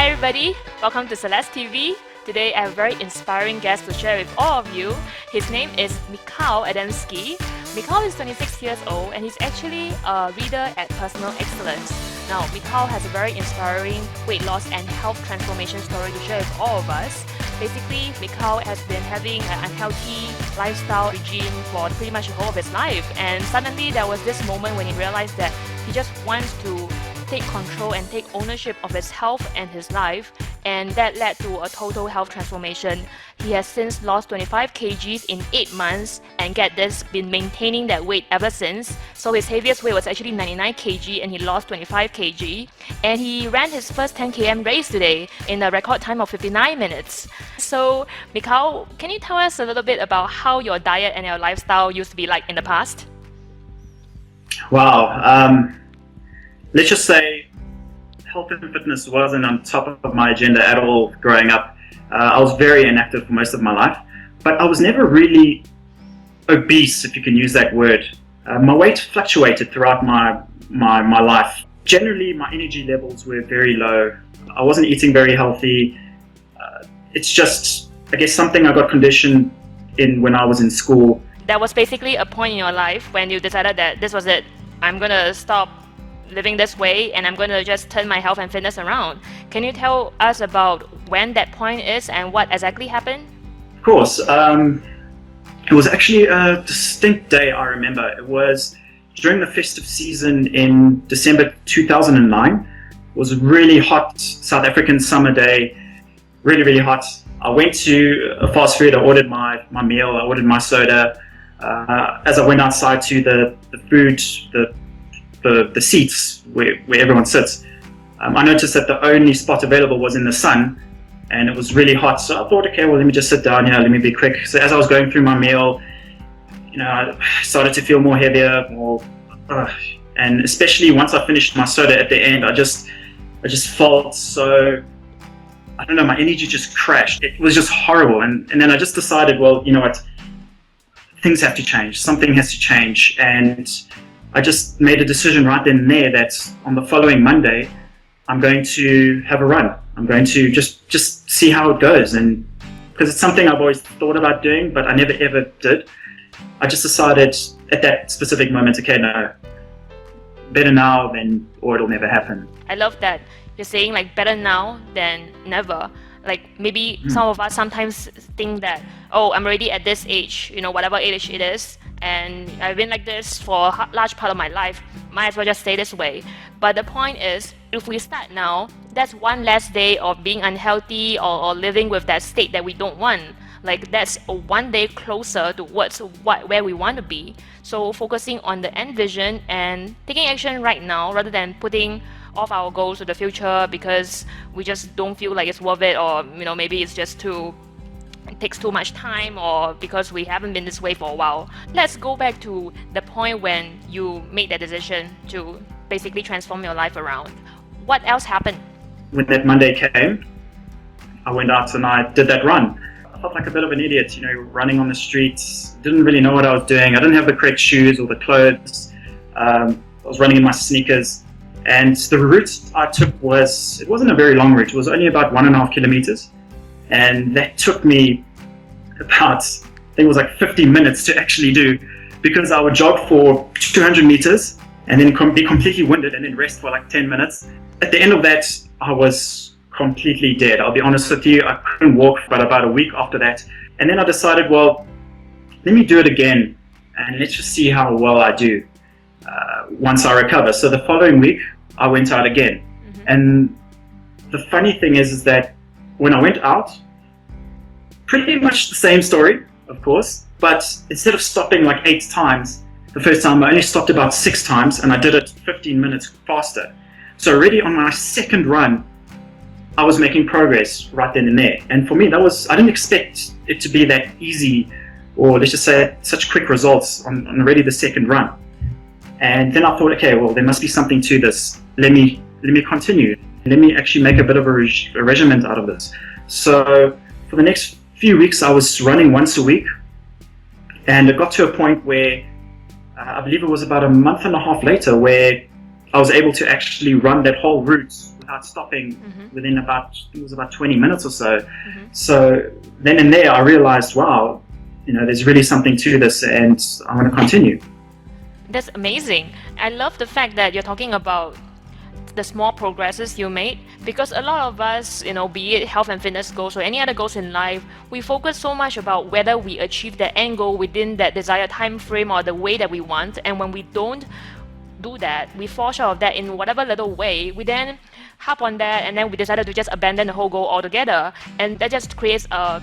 Hi everybody, welcome to Celeste TV. Today I have a very inspiring guest to share with all of you. His name is Michael Adamski. Michael is 26 years old and he's actually a reader at Personal Excellence. Now, Michael has a very inspiring weight loss and health transformation story to share with all of us. Basically, Michael has been having an unhealthy lifestyle regime for pretty much the whole of his life, and suddenly there was this moment when he realized that he just wants to take control and take ownership of his health and his life, and that led to a total health transformation. He has since lost 25 kgs in 8 months, and get this, been maintaining that weight ever since. So his heaviest weight was actually 99 kg and he lost 25 kg, and he ran his first 10 km race today in a record time of 59 minutes. So Michael, can you tell us a little bit about how your diet and your lifestyle used to be like in the past? Wow. Let's just say health and fitness wasn't on top of my agenda at all growing up. I was very inactive for most of my life, but I was never really obese, if you can use that word. My weight fluctuated throughout my life. Generally, my energy levels were very low. I wasn't eating very healthy. It's just, I guess, something I got conditioned in when I was in school. That was basically a point in your life when you decided that this was it. I'm gonna stop living this way and I'm going to just turn my health and fitness around. Can you tell us about when that point is and what exactly happened? Of course. It was actually a distinct day I remember. It was during the festive season in December 2009. It was a really hot South African summer day, really, really hot. I went to a fast food, I ordered my meal, I ordered my soda. As I went outside to the food, the seats where everyone sits, I noticed that the only spot available was in the sun, and it was really hot. So I thought, okay, well, let me just sit down, let me be quick. So as I was going through my meal, I started to feel more heavier, and especially once I finished my soda at the end, I just felt so, I don't know, my energy just crashed. It was just horrible. And then I just decided, well, you know what, things have to change. Something has to change. And I just made a decision right then and there that on the following Monday, I'm going to have a run. I'm going to just see how it goes. And because it's something I've always thought about doing, but I never ever did, I just decided at that specific moment, okay, no, better now or it'll never happen. I love that you're saying like better now than never. Like maybe some of us sometimes think that, oh, I'm already at this age, whatever age it is, and I've been like this for a large part of my life, might as well just stay this way. But the point is, if we start now, that's one less day of being unhealthy or living with that state that we don't want. Like that's one day closer towards where we want to be. So focusing on the end vision and taking action right now rather than putting off our goals to the future because we just don't feel like it's worth it, or maybe it's just it takes too much time, or because we haven't been this way for a while. Let's go back to the point when you made that decision to basically transform your life around. What else happened? When that Monday came, I went out and I did that run. I felt like a bit of an idiot, running on the streets. Didn't really know what I was doing. I didn't have the correct shoes or the clothes. I was running in my sneakers. And the route I took it wasn't a very long route. It was only about 1.5 kilometers. And that took me about, I think it was like 50 minutes to actually do, because I would jog for 200 meters and then be completely winded and then rest for like 10 minutes. At the end of that, I was completely dead. I'll be honest with you, I couldn't walk for about a week after that. And then I decided, well, let me do it again and let's just see how well I do once I recover. So the following week, I went out again. And the funny thing is that when I went out, pretty much the same story, of course, but instead of stopping like 8 times, the first time I only stopped about 6 times, and I did it 15 minutes faster. So already on my second run, I was making progress right then and there. And for me, I didn't expect it to be that easy, or let's just say such quick results on already the second run. And then I thought, okay, well, there must be something to this. Let me continue. Let me actually make a bit of a regimen out of this. So for the next few weeks, I was running once a week, and it got to a point where I believe it was about a month and a half later where I was able to actually run that whole route without stopping Mm-hmm. within it was about 20 minutes or so. Mm-hmm. So then and there I realized, wow, there's really something to this, and I want to continue. That's amazing. I love the fact that you're talking about the small progresses you made, because a lot of us, be it health and fitness goals or any other goals in life, we focus so much about whether we achieve the end goal within that desired time frame or the way that we want, and when we don't do that, we fall short of that in whatever little way, we then harp on that, and then we decided to just abandon the whole goal altogether, and that just creates a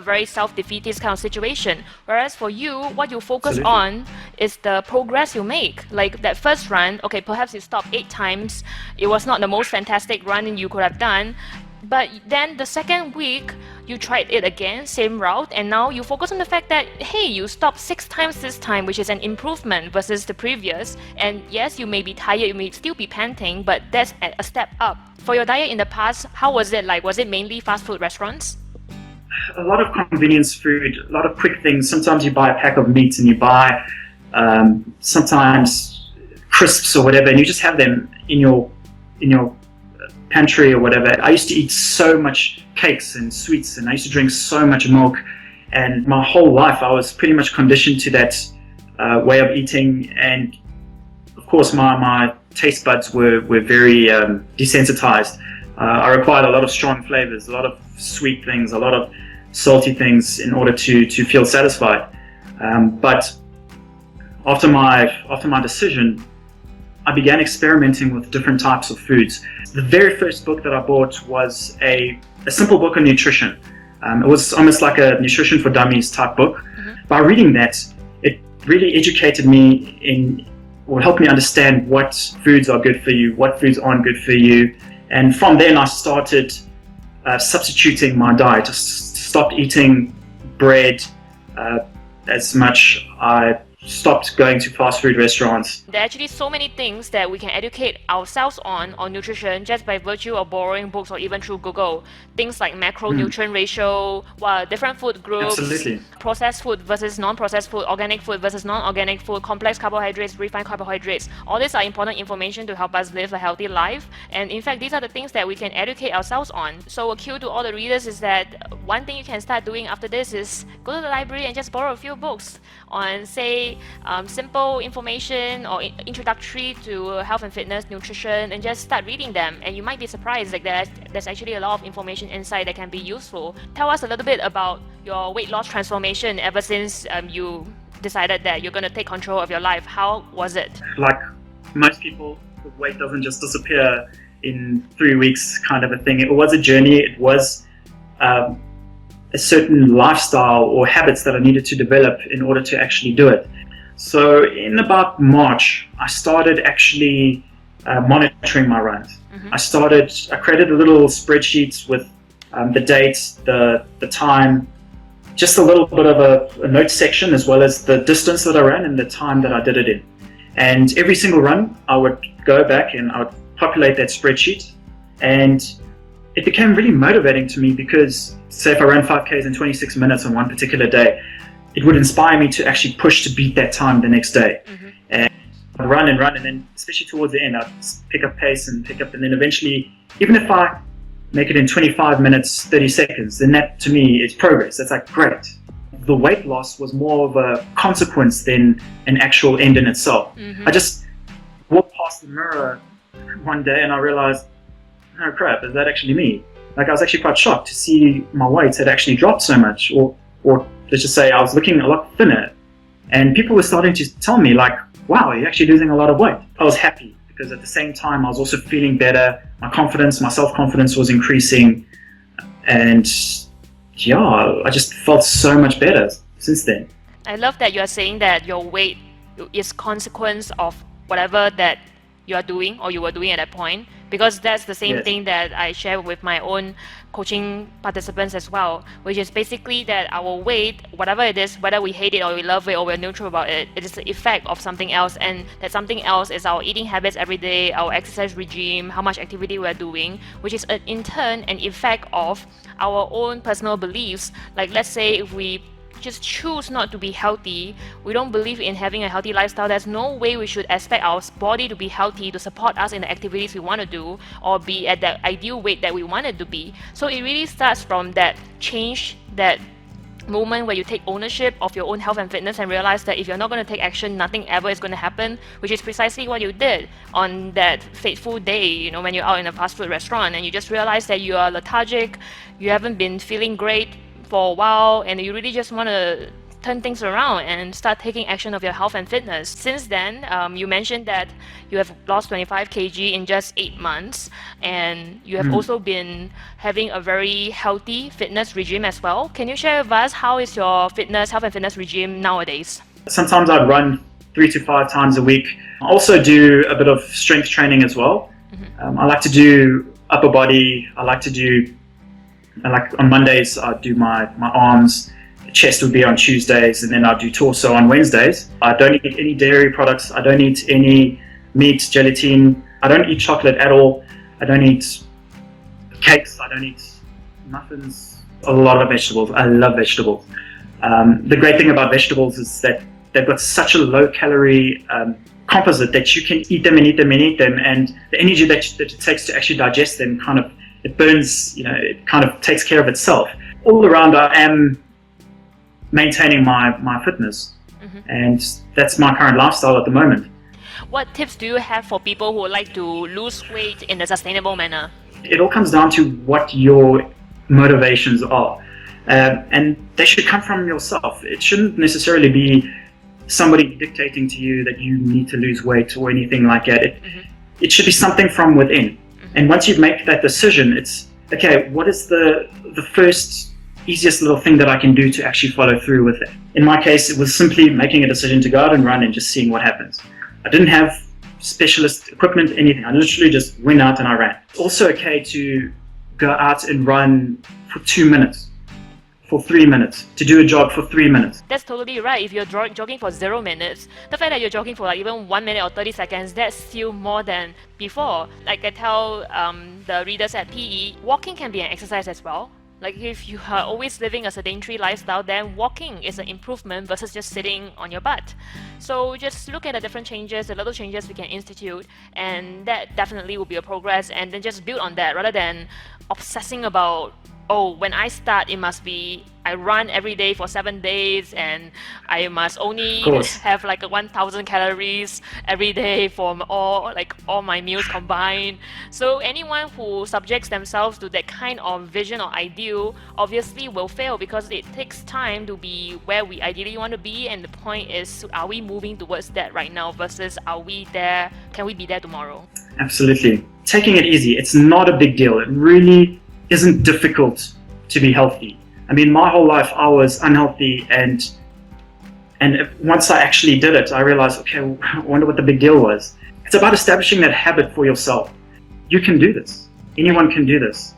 very self-defeatist kind of situation. Whereas for you, what you focus Absolutely. on is the progress you make. Like that first run, okay, perhaps you stopped 8 times. It was not the most fantastic run you could have done. But then the second week, you tried it again, same route, and now you focus on the fact that, hey, you stopped 6 times this time, which is an improvement versus the previous. And yes, you may be tired, you may still be panting, but that's a step up. For your diet in the past, how was it like? Was it mainly fast food restaurants? A lot of convenience food, a lot of quick things. Sometimes you buy a pack of meat and you buy sometimes crisps or whatever, and you just have them in your pantry or whatever. I used to eat so much cakes and sweets, and I used to drink so much milk, and my whole life I was pretty much conditioned to that way of eating, and of course my taste buds were very desensitized. I required a lot of strong flavors, a lot of sweet things, a lot of salty things in order to feel satisfied. But after my decision, I began experimenting with different types of foods. The very first book that I bought was a simple book on nutrition. It was almost like a nutrition for dummies type book. Mm-hmm. By reading that, it really educated me or helped me understand what foods are good for you, what foods aren't good for you. And from then I started substituting my diet. I stopped eating bread as much. I stopped going to fast food restaurants. There are actually so many things that we can educate ourselves on nutrition just by virtue of borrowing books or even through Google. Things like macronutrient ratio, different food groups, Absolutely. processed food versus non-processed food, organic food versus non-organic food, complex carbohydrates, refined carbohydrates. All these are important information to help us live a healthy life. And in fact, these are the things that we can educate ourselves on. So a cue to all the readers is that one thing you can start doing after this is go to the library and just borrow a few books on, say, simple information or introductory to health and fitness, nutrition, and just start reading them. And you might be surprised, like there's actually a lot of information inside that can be useful. Tell us a little bit about your weight loss transformation ever since you decided that you're going to take control of your life. How was it? Like most people, the weight doesn't just disappear in 3 weeks kind of a thing. It was a journey. It was a certain lifestyle or habits that I needed to develop in order to actually do it. So in about March, I started actually monitoring my runs. Mm-hmm. I created a little spreadsheet with the dates, the time, just a little bit of a note section, as well as the distance that I ran and the time that I did it in. And every single run, I would go back and I would populate that spreadsheet. And it became really motivating to me because, say if I ran 5Ks in 26 minutes on one particular day, it would inspire me to actually push to beat that time the next day. Mm-hmm. And I'd run, and then especially towards the end, I'd pick up pace and then eventually, even if I make it in 25 minutes, 30 seconds, then that to me is progress. That's like great. The weight loss was more of a consequence than an actual end in itself. Mm-hmm. I just walked past the mirror one day and I realized, oh crap, is that actually me? Like I was actually quite shocked to see my weight had actually dropped so much, or let's just say I was looking a lot thinner, and people were starting to tell me like, wow, you're actually losing a lot of weight. I was happy because at the same time I was also feeling better. My confidence, my self-confidence was increasing, and yeah, I just felt so much better since then. I love that you are saying that your weight is consequence of whatever that you are doing or you were doing at that point, because that's the same Yes. thing that I share with my own coaching participants as well, which is basically that our weight, whatever it is, whether we hate it or we love it or we're neutral about it, it is the effect of something else, and that something else is our eating habits every day, our exercise regime, how much activity we're doing, which is in turn an effect of our own personal beliefs. Like let's say if we just choose not to be healthy, we don't believe in having a healthy lifestyle, there's no way we should expect our body to be healthy to support us in the activities we want to do or be at that ideal weight that we wanted to be. So it really starts from that change, that moment where you take ownership of your own health and fitness and realize that if you're not going to take action, nothing ever is going to happen, which is precisely what you did on that fateful day, you know, when you're out in a fast food restaurant and you just realize that you are lethargic, you haven't been feeling great for a while, and you really just want to turn things around and start taking action of your health and fitness. Since then, you mentioned that you have lost 25 kg in just 8 months, and you have also been having a very healthy fitness regime as well. Can you share with us how is your health and fitness regime nowadays? Sometimes I'd run 3 to 5 times a week. I also do a bit of strength training as well. I like to do upper body. I like on Mondays I do my arms. Chest would be on Tuesdays, and then I do torso on Wednesdays. I don't eat any dairy products. I don't eat any meat, gelatin. I don't eat chocolate at all. I don't eat cakes. I don't eat muffins. A lot of vegetables. I love vegetables. The great thing about vegetables is that they've got such a low calorie composite that you can eat them and eat them and eat them, and the energy that it takes to actually digest them it burns, it kind of takes care of itself. All around I am maintaining my fitness, and that's my current lifestyle at the moment. What tips do you have for people who would like to lose weight in a sustainable manner? It all comes down to what your motivations are, and they should come from yourself. It shouldn't necessarily be somebody dictating to you that you need to lose weight or anything like that. It should be something from within. And once you make that decision, it's okay, what is the first easiest little thing that I can do to actually follow through with it? In my case, it was simply making a decision to go out and run and just seeing what happens. I didn't have specialist equipment, anything. I literally just went out and I ran. It's also okay to go out and run for 2 minutes, for 3 minutes, to do a jog for 3 minutes. That's totally right. If you're jogging for 0 minutes, the fact that you're jogging for like even 1 minute or 30 seconds, that's still more than before. Like I tell the readers at PE, walking can be an exercise as well. Like if you are always living a sedentary lifestyle, then walking is an improvement versus just sitting on your butt. So just look at the different changes, the little changes we can institute, and that definitely will be a progress, and then just build on that rather than obsessing about, oh, when I start, it must be I run every day for 7 days and I must only have like 1,000 calories every day from all my meals combined. So anyone who subjects themselves to that kind of vision or ideal obviously will fail, because it takes time to be where we ideally want to be, and the point is, are we moving towards that right now versus are we there? Can we be there tomorrow? Absolutely. Taking it easy. It's not a big deal. It really isn't difficult to be healthy. I mean, my whole life I was unhealthy, and once I actually did it, I realized, okay, I wonder what the big deal was. It's about establishing that habit for yourself. You can do this. Anyone can do this,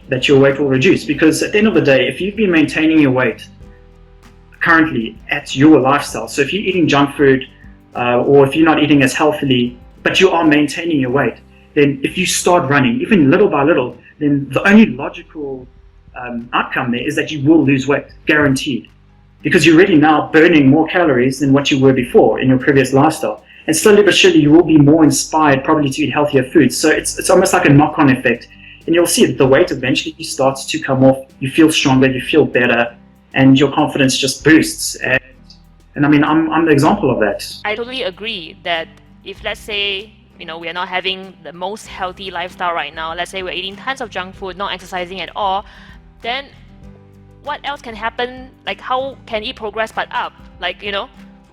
that your weight will reduce. Because at the end of the day, if you've been maintaining your weight currently at your lifestyle, so if you're eating junk food or if you're not eating as healthily, but you are maintaining your weight, then if you start running, even little by little, then the only logical outcome there is that you will lose weight, guaranteed, because you're already now burning more calories than what you were before in your previous lifestyle, and slowly but surely you will be more inspired probably to eat healthier foods. So it's almost like a knock-on effect, and you'll see that the weight eventually starts to come off. You feel stronger, you feel better, and your confidence just boosts. And I mean, I'm the example of that. I totally agree that if, let's say, we are not having the most healthy lifestyle right now, let's say we're eating tons of junk food, not exercising at all, then what else can happen? Like, how can it progress but up?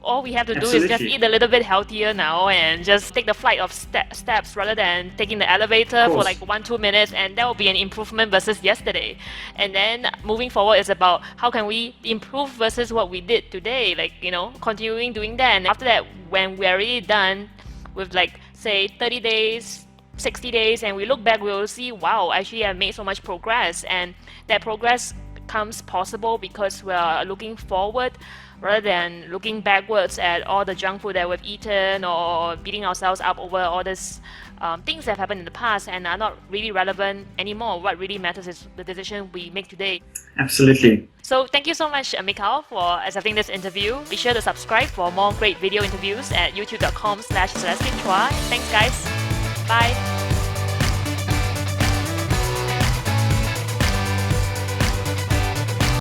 All we have to do is just eat a little bit healthier now and just take the flight of steps rather than taking the elevator for like 1-2 minutes, and that will be an improvement versus yesterday. And then moving forward is about how can we improve versus what we did today, continuing doing that. And after that, when we're already done with say 30 days, 60 days, and we look back, we'll see, wow, actually I made so much progress. And that progress comes possible because we're looking forward rather than looking backwards at all the junk food that we've eaten or beating ourselves up over all these things that have happened in the past and are not really relevant anymore. What really matters is the decision we make today. Absolutely. So thank you so much, Michal, for accepting this interview. Be sure to subscribe for more great video interviews at youtube.com/CelestineChua. Thanks, guys. Bye.